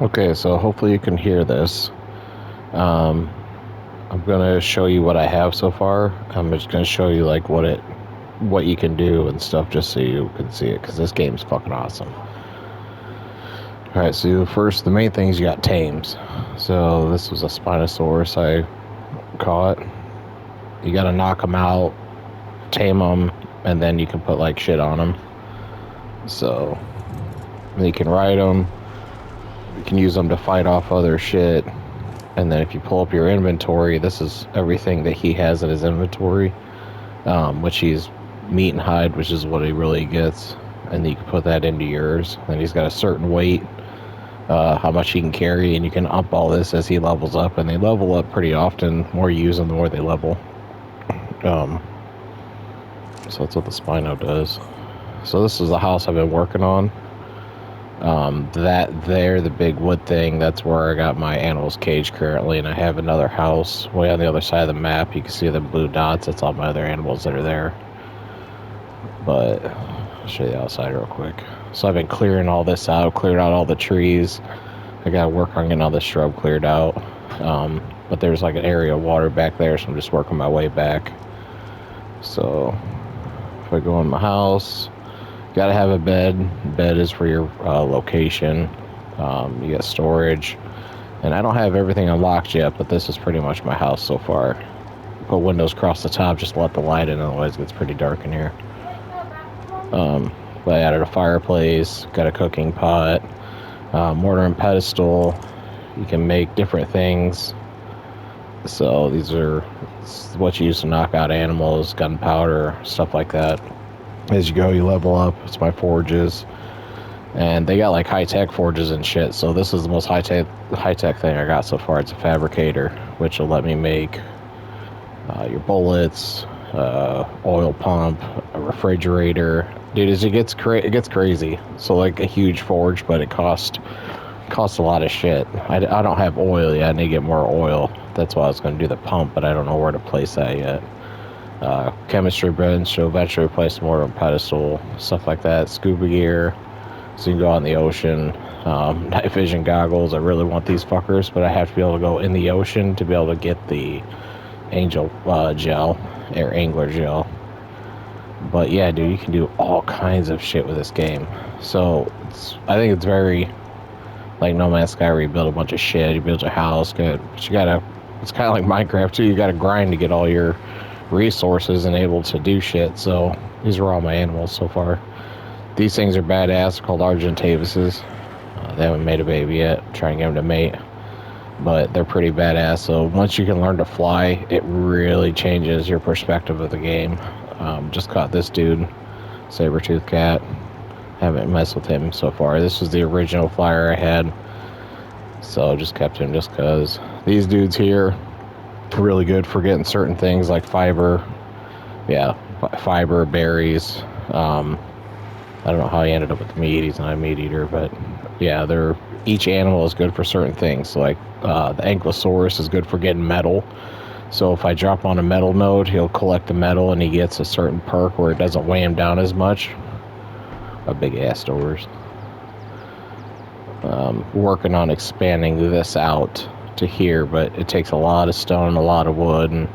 Okay, so hopefully you can hear this. Um, I'm gonna show you what I have so far. I'm just gonna show you like what you can do and stuff, just so you can see it, because this game's fucking awesome. All right, so first, the main thing is you got tames. So this was a Spinosaurus I caught. You gotta knock them out, tame them, and then you can put like shit on them. So you can ride them. You can use them to fight off other shit. And then if you pull up your inventory, this is everything that he has in his inventory, which he's meat and hide, which is what he really gets. And you can put that into yours. And he's got a certain weight, how much he can carry, and you can up all this as he levels up. And they level up pretty often. The more you use them, the more they level. So that's what the Spino does. So this is the house I've been working on. The big wood thing, that's where I got my animals cage currently, and I have another house way on the other side of the map. You can see the blue dots. That's all my other animals that are there. But I'll show you the outside real quick. So I've been clearing all this out, cleared out all the trees. I gotta work on getting all this shrub cleared out. But there's like an area of water back there, so I'm just working my way back. So if I go in my house, gotta have a bed. Bed is for your location. You got storage, and I don't have everything unlocked yet, but this is pretty much my house so far. Put windows across the top, just let the light in, otherwise it gets pretty dark in here. But I added a fireplace, got a cooking pot, mortar and pedestal. You can make different things. So these are what you use to knock out animals, gunpowder, stuff like that. As you go, you level up. It's my forges, and they got like high-tech forges and shit. So this is the most high-tech thing I got so far. It's a fabricator, which will let me make your bullets, oil pump, a refrigerator. Dude, it gets crazy. So like a huge forge, but it costs a lot of shit. I don't have oil yet. I need to get more oil. That's why I was going to do the pump, but I don't know where to place that yet. Chemistry bench, so eventually replace more of a pedestal, stuff like that. Scuba gear, so you can go out in the ocean. Night vision goggles. I really want these fuckers, but I have to be able to go in the ocean to be able to get the angel gel, or angler gel. But yeah, dude, you can do all kinds of shit with this game. So I think it's very like No Man's Sky, where you build a bunch of shit, you build your house, good, but you gotta. It's kind of like Minecraft too. You gotta grind to get all your resources and able to do shit. So these are all my animals so far. These things are badass. They're called Argentavises. They haven't made a baby yet. I'm trying to get them to mate, but they're pretty badass. So once you can learn to fly, it really changes your perspective of the game. Just caught this dude, saber-tooth cat. Haven't messed with him so far. This was the original flyer I had, so just kept him just because. These dudes here are really good for getting certain things like fiber. Yeah, fiber, berries. I don't know how he ended up with meat. He's not a meat eater, but yeah, each animal is good for certain things. Like the Ankylosaurus is good for getting metal. So if I drop on a metal node, he'll collect the metal, and he gets a certain perk where it doesn't weigh him down as much. A big ass doors. Working on expanding this out to here, but it takes a lot of stone, a lot of wood, and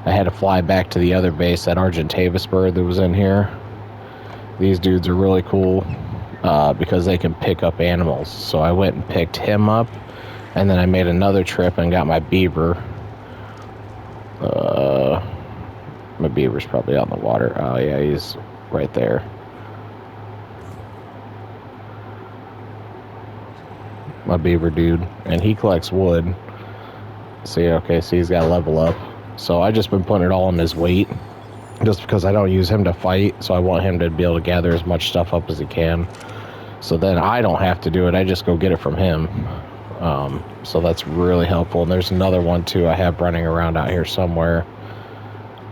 I had to fly back to the other base, that Argentavis bird that was in here. These dudes are really cool because they can pick up animals. So I went and picked him up, and then I made another trip and got my beaver. My beaver's probably out in the water. Oh yeah, he's right there. My beaver dude, and he collects wood. See, okay, so he's got to level up. So I just been putting it all in his weight, just because I don't use him to fight, so I want him to be able to gather as much stuff up as he can. So then I don't have to do it, I just go get it from him. So that's really helpful. And there's another one too I have running around out here somewhere.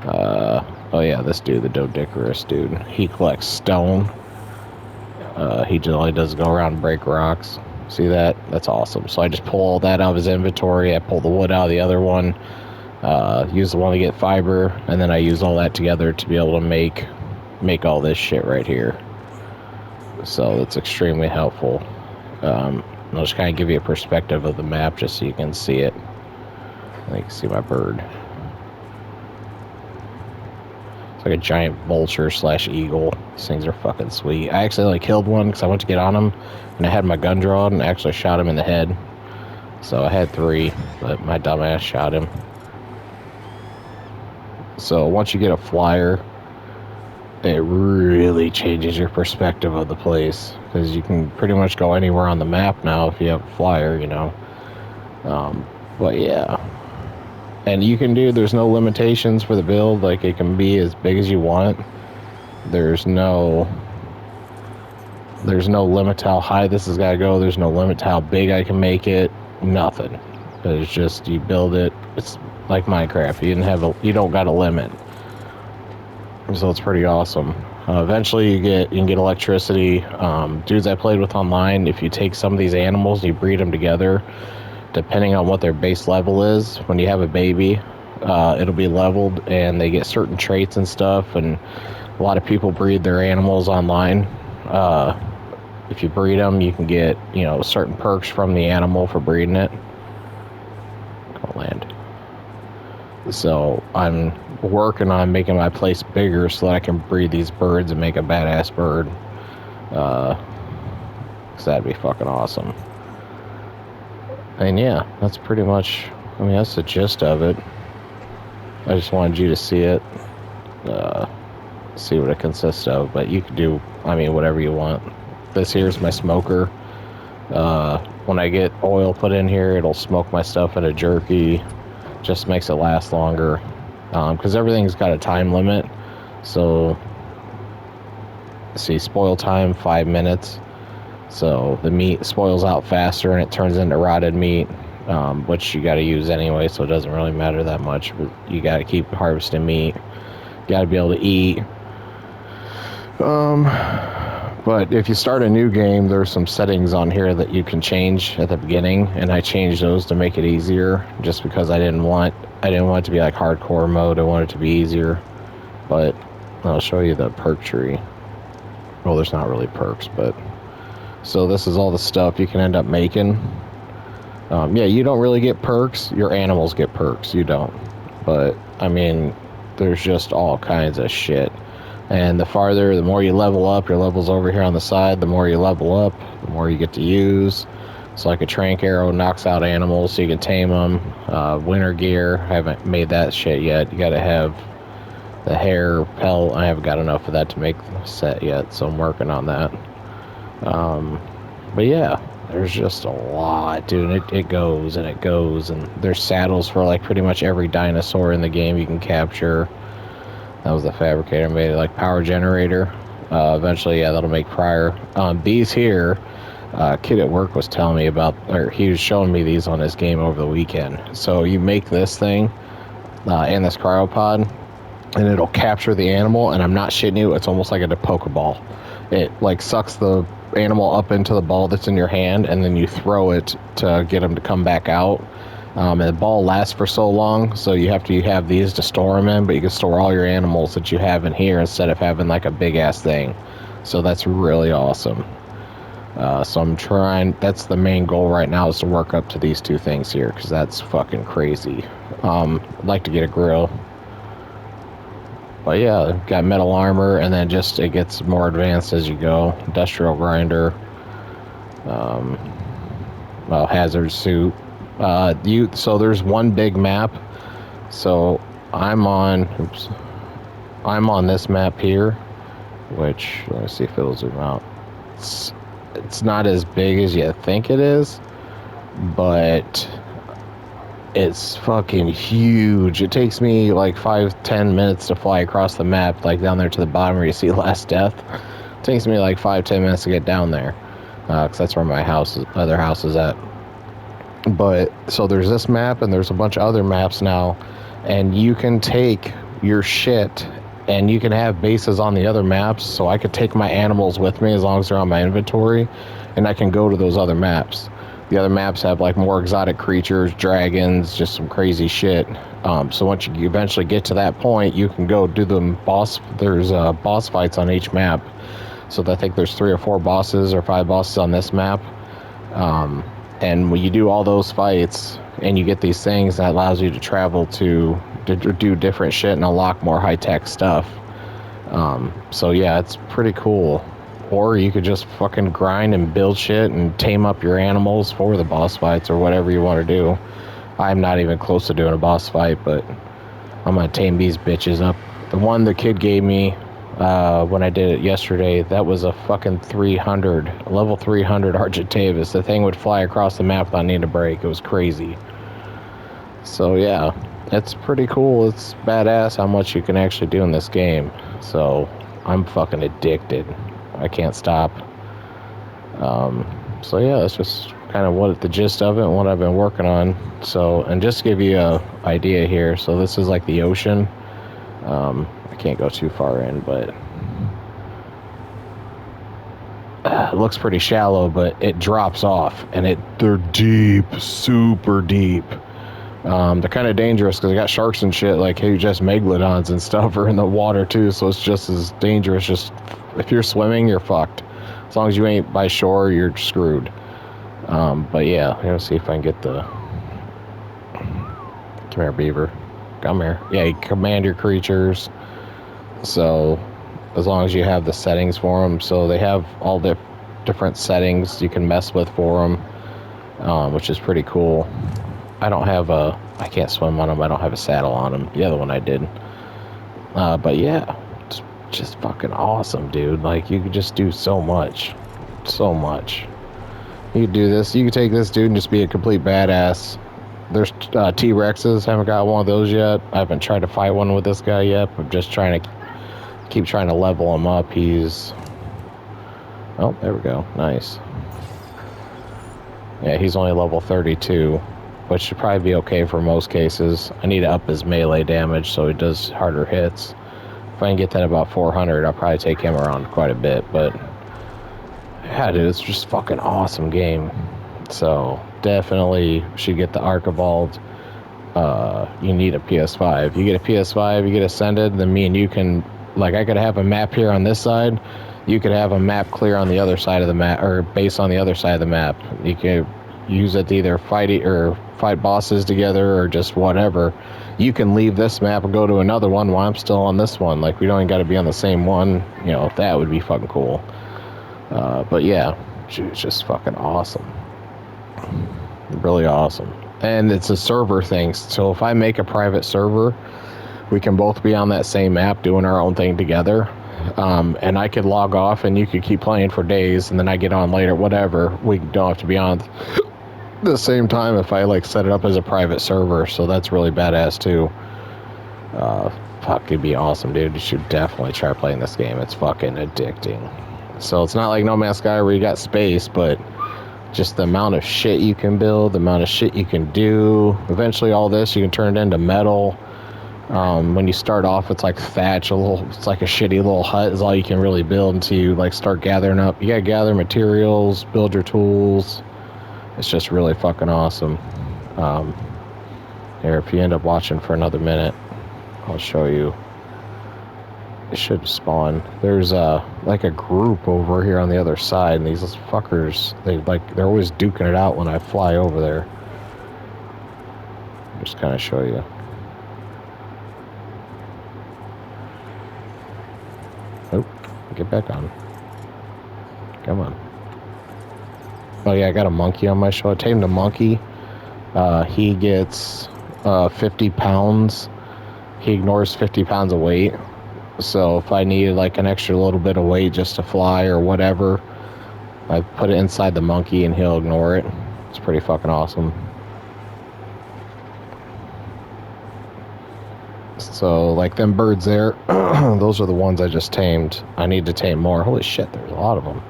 Oh yeah, this dude, the Dodicarus dude, he collects stone. He generally does go around and break rocks. See that? That's awesome. So I just pull all that out of his inventory. I pull the wood out of the other one. Use the one to get fiber, and then I use all that together to be able to make all this shit right here. So it's extremely helpful. I'll just kind of give you a perspective of the map just so you can see it. You can see my bird. It's like a giant vulture / eagle. These things are fucking sweet. I accidentally killed one because I went to get on him, and I had my gun drawn and actually shot him in the head. So I had 3, but my dumbass shot him. So once you get a flyer, it really changes your perspective of the place, because you can pretty much go anywhere on the map now if you have a flyer, you know. But yeah, and you can there's no limitations for the build. Like, it can be as big as you want. There's no limit to how high this has got to go. There's no limit to how big I can make it. Nothing. It's just, you build it. It's like Minecraft. You don't got a limit. So it's pretty awesome. Eventually you can get electricity. Dudes I played with online, if you take some of these animals and you breed them together, depending on what their base level is, when you have a baby, it'll be leveled and they get certain traits and stuff. And a lot of people breed their animals online. If you breed them, you can get, certain perks from the animal for breeding it. Go land. So I'm working on making my place bigger so that I can breed these birds and make a badass bird. 'Cause that'd be fucking awesome. And yeah, that's pretty much, that's the gist of it. I just wanted you to see it, see what it consists of. But you can do, whatever you want. This here's my smoker. When I get oil put in here, it'll smoke my stuff in a jerky. Just makes it last longer, because everything's got a time limit. So, see, spoil time 5 minutes. So the meat spoils out faster and it turns into rotted meat, which you got to use anyway, so it doesn't really matter that much. But you got to keep harvesting meat. You got to be able to eat. But if you start a new game, there's some settings on here that you can change at the beginning, and I changed those to make it easier, just because I didn't want it to be like hardcore mode. I wanted it to be easier. But I'll show you the perk tree. Well, there's not really perks, but so this is all the stuff you can end up making. Yeah, you don't really get perks. Your animals get perks. You don't. But there's just all kinds of shit. And the more you level up, your level's over here on the side, the more you level up, the more you get to use. So like a trank arrow knocks out animals so you can tame them. Winter gear, I haven't made that shit yet. You gotta have the hair pelt. I haven't got enough of that to make the set yet, so I'm working on that. But yeah, there's just a lot, dude. It goes and it goes, and there's saddles for like pretty much every dinosaur in the game you can capture. That was the fabricator made it, like power generator. Eventually, yeah, that'll make prior. These here, kid at work was telling me about, or he was showing me these on his game over the weekend. So you make this thing in this cryopod, and it'll capture the animal, and I'm not shitting you, it's almost like a Pokeball. It like sucks the animal up into the ball that's in your hand, and then you throw it to get them to come back out. And the ball lasts for so long, so you have these to store them in, but you can store all your animals that you have in here instead of having like a big ass thing. So that's really awesome. So I'm trying, that's the main goal right now, is to work up to these 2 things here, because that's fucking crazy. I'd like to get a grill. But yeah, got metal armor, and then just it gets more advanced as you go. Industrial grinder. Hazard suit. So there's one big map. So I'm on this map here, which, let me see if it'll zoom out. It's not as big as you think it is, but it's fucking huge. It takes me like 5-10 minutes to fly across the map, like down there to the bottom where you see Last Death. It takes me like 5-10 minutes to get down there, because that's where my other house is at. But so there's this map, and there's a bunch of other maps now, and you can take your shit and you can have bases on the other maps. So I could take my animals with me as long as they're on my inventory, and I can go to those other maps. The other maps have like more exotic creatures, dragons, just some crazy shit. So once you eventually get to that point, you can go do there's boss fights on each map. So I think there's 3 or 4 bosses or 5 bosses on this map. And when you do all those fights and you get these things, that allows you to travel to do different shit and unlock more high-tech stuff. So yeah, it's pretty cool. Or you could just fucking grind and build shit and tame up your animals for the boss fights or whatever you want to do. I'm not even close to doing a boss fight, but I'm gonna tame these bitches up. The one the kid gave me when I did it yesterday, that was a fucking 300, level 300 Argentavis. The thing would fly across the map without needing to break. It was crazy. So yeah, it's pretty cool. It's badass how much you can actually do in this game. So I'm fucking addicted. I can't stop. So yeah, that's just kind of what the gist of it and what I've been working on. So, and just to give you a idea here, so this is like the ocean. I can't go too far in, but it looks pretty shallow, but it drops off, and they're deep, super deep. They're kind of dangerous because they got sharks and shit, like huge megalodons and stuff are in the water too, so it's just as dangerous. Just if you're swimming, you're fucked. As long as you ain't by shore, you're screwed. But yeah, let's see if I can get the... Come here, beaver. Come here. Yeah, you command your creatures. So as long as you have the settings for them, so they have all the different settings you can mess with for them, which is pretty cool. I can't swim on them. I don't have a saddle on them. The other one I did. But yeah, it's just fucking awesome, dude. Like, you could just do so much. So much. You could do this. You could take this dude and just be a complete badass. There's T-Rexes. Haven't got one of those yet. I haven't tried to fight one with this guy yet. I'm just trying to keep trying to level him up. He's... Oh, there we go. Nice. Yeah, he's only level 32, which should probably be okay for most cases. I need to up his melee damage so he does harder hits. If I can get that about 400, I'll probably take him around quite a bit, but... Yeah, dude, it's just fucking awesome game. So, definitely should get the ARK Evolved. You need a PS5. You get a PS5, you get Ascended, then me and you can... Like, I could have a map here on this side. You could have a map clear on the other side of the map, or base on the other side of the map. You can use it to either fight bosses together or just whatever. You can leave this map and go to another one while I'm still on this one. Like, we don't even got to be on the same one. You know, that would be fucking cool. But yeah, it's just fucking awesome. Really awesome. And it's a server thing. So if I make a private server, we can both be on that same map doing our own thing together. And I could log off and you could keep playing for days, and then I get on later, whatever. We don't have to be on the same time if I like set it up as a private server. So that's really badass too. Fuck, it'd be awesome, dude. You should definitely try playing this game. It's fucking addicting. So it's not like No Man's Sky where you got space, but just the amount of shit you can build, the amount of shit you can do. Eventually all this you can turn it into metal. When you start off, it's like thatch, it's like a shitty little hut is all you can really build until you like start gathering up. You gotta gather materials, build your tools. It's just really fucking awesome. Here, if you end up watching for another minute, I'll show you. It should spawn. There's like a group over here on the other side, and these fuckers, they're always duking it out when I fly over there. Just kind of show you. Oh, get back on. Come on. Oh yeah, I got a monkey on my show. I tamed a monkey. He gets 50 pounds. He ignores 50 pounds of weight. So if I needed like an extra little bit of weight just to fly or whatever, I put it inside the monkey and he'll ignore it. It's pretty fucking awesome. So like them birds there, those are the ones I just tamed. I need to tame more. Holy shit, there's a lot of them.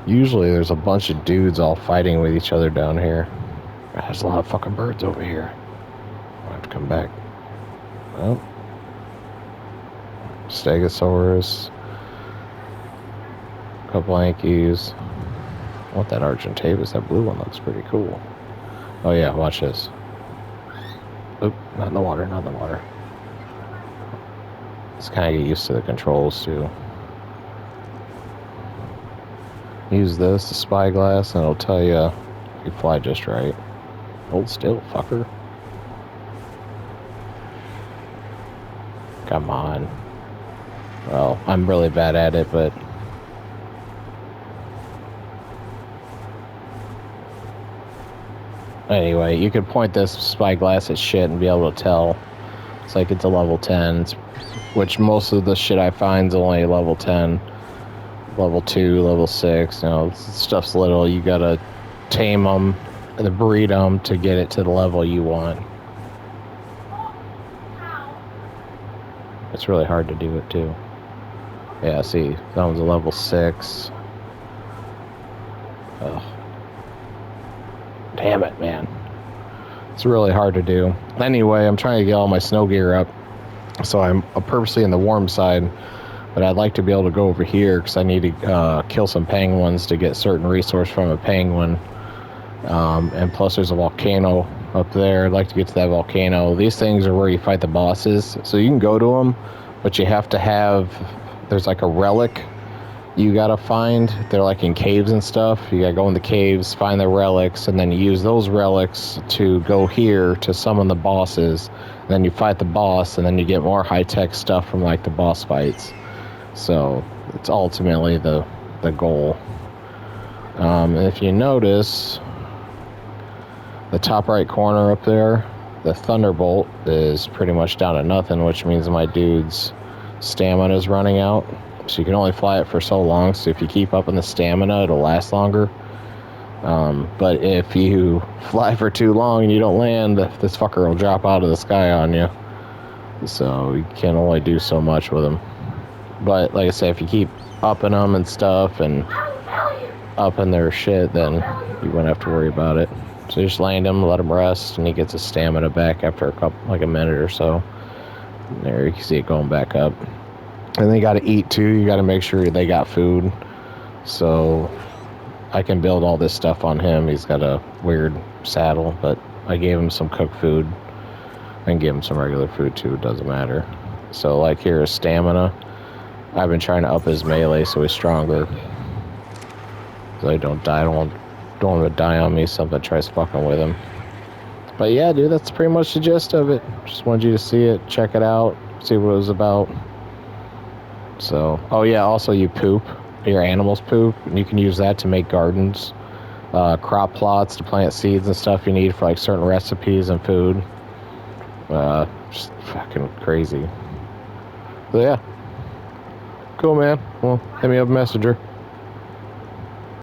Usually there's a bunch of dudes all fighting with each other down here. There's a lot of fucking birds over here. I have to come back. Well, Stegosaurus, a couple Yankees. I want that Argentavis. That blue one looks pretty cool. Oh yeah, watch this. Oop, not in the water, not in the water. Let's kind of get used to the controls too. use this, the spyglass, and it'll tell you if you fly just right. Hold still, fucker. Come on. Well, I'm really bad at it, but... Anyway, you could point this spyglass at shit and be able to tell. It's like it's a level 10, which most of the shit I find is only level 10. Level 2, level 6, you know, stuff's little. You gotta tame them and breed them to get it to the level you want. It's really hard to do it too. Yeah, see, that one's a level 6. Ugh. Damn it, man. It's really hard to do. Anyway, I'm trying to get all my snow gear up, so I'm purposely in the warm side, but I'd like to be able to go over here because I need to kill some penguins to get certain resource from a penguin. And plus there's a volcano up there. I'd like to get to that volcano. These things are where you fight the bosses, so you can go to them, but you have to have, there's like a relic you gotta find. They're like in caves and stuff. You gotta go in the caves, find the relics, and then you use those relics to go here to summon the bosses. And then you fight the boss, and then you get more high-tech stuff from like the boss fights. So it's ultimately the goal. If you notice, the top right corner up there, the Thunderbolt is pretty much down to nothing, which means my dude's stamina is running out. So you can only fly it for so long, so if you keep up in the stamina, it'll last longer. But if you fly for too long and you don't land, this fucker will drop out of the sky on you. So you can only do so much with them. But like I say, if you keep upping them and stuff and upping their shit, then you won't have to worry about it. So you just land him, let him rest, and he gets his stamina back after a minute or so. There, you can see it going back up. And they got to eat too. You got to make sure they got food. So I can build all this stuff on him. He's got a weird saddle, but I gave him some cooked food. I can give him some regular food too. It doesn't matter. So like here is stamina. I've been trying to up his melee so he's stronger. So I don't die. I don't want him to die on me. Something tries fucking with him. But yeah, dude, that's pretty much the gist of it. Just wanted you to see it, check it out, see what it was about. So, oh yeah, also you poop, your animals poop, and you can use that to make gardens, crop plots to plant seeds and stuff you need for like certain recipes and food. Just fucking crazy. So yeah, cool, man. Well, hit me up, Messenger.